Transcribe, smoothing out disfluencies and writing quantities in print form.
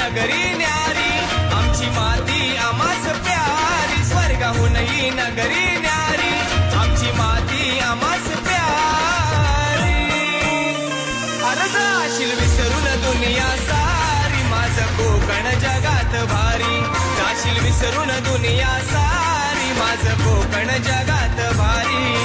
नगरी न्यारी, आमची माती आम्हास प्यारी, स्वर्गाहूनही नगरी न्यारी, आमची माती आम्हास प्यारी. अरे जाशील विसरून दुनिया सारी, माझं कोकण जगात भारी. जाशील विसरून दुनिया सारी, माझं कोकण जगात भारी.